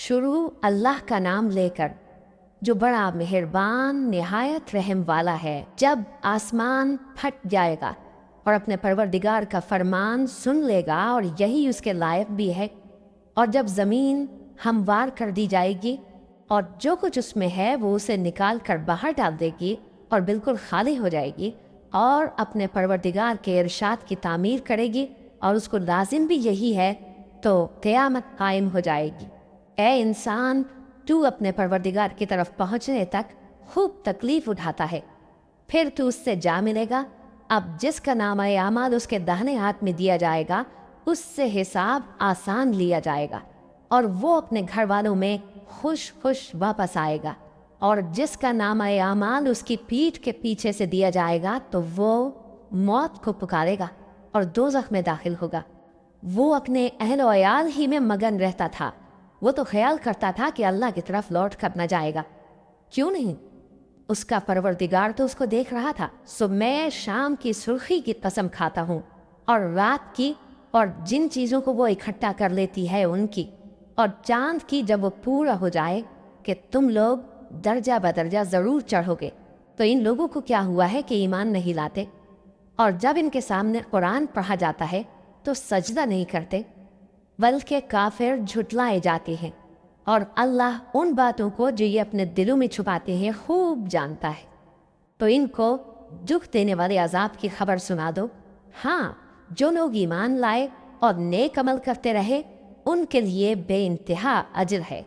شروع اللہ کا نام لے کر جو بڑا مہربان نہایت رحم والا ہے۔ جب آسمان پھٹ جائے گا اور اپنے پروردگار کا فرمان سن لے گا اور یہی اس کے لائق بھی ہے، اور جب زمین ہموار کر دی جائے گی اور جو کچھ اس میں ہے وہ اسے نکال کر باہر ڈال دے گی اور بالکل خالی ہو جائے گی اور اپنے پروردگار کے ارشاد کی تعمیر کرے گی اور اس کو لازم بھی یہی ہے، تو قیامت قائم ہو جائے گی۔ اے انسان، تو اپنے پروردگار کی طرف پہنچنے تک خوب تکلیف اٹھاتا ہے، پھر تو اس سے جا ملے گا۔ اب جس کا نامہ اعمال اس کے داہنے ہاتھ میں دیا جائے گا اس سے حساب آسان لیا جائے گا اور وہ اپنے گھر والوں میں خوش خوش واپس آئے گا، اور جس کا نامہ اعمال اس کی پیٹھ کے پیچھے سے دیا جائے گا تو وہ موت کو پکارے گا اور دوزخ میں داخل ہوگا۔ وہ اپنے اہل و عیال ہی میں مگن رہتا تھا، وہ تو خیال کرتا تھا کہ اللہ کی طرف لوٹ کر نہ جائے گا، کیوں نہیں؟ اس کا پروردگار تو اس کو دیکھ رہا تھا۔ سو میں شام کی سرخی کی قسم کھاتا ہوں اور رات کی، اور جن چیزوں کو وہ اکٹھا کر لیتی ہے ان کی، اور چاند کی جب وہ پورا ہو جائے، کہ تم لوگ درجہ بدرجہ ضرور چڑھو گے۔ تو ان لوگوں کو کیا ہوا ہے کہ ایمان نہیں لاتے، اور جب ان کے سامنے قرآن پڑھا جاتا ہے تو سجدہ نہیں کرتے، بلکہ کافر جھٹلائے جاتے ہیں، اور اللہ ان باتوں کو جو یہ اپنے دلوں میں چھپاتے ہیں خوب جانتا ہے۔ تو ان کو دکھ دینے والے عذاب کی خبر سنا دو۔ ہاں، جو لوگ ایمان لائے اور نیک عمل کرتے رہے ان کے لیے بے انتہا اجر ہے۔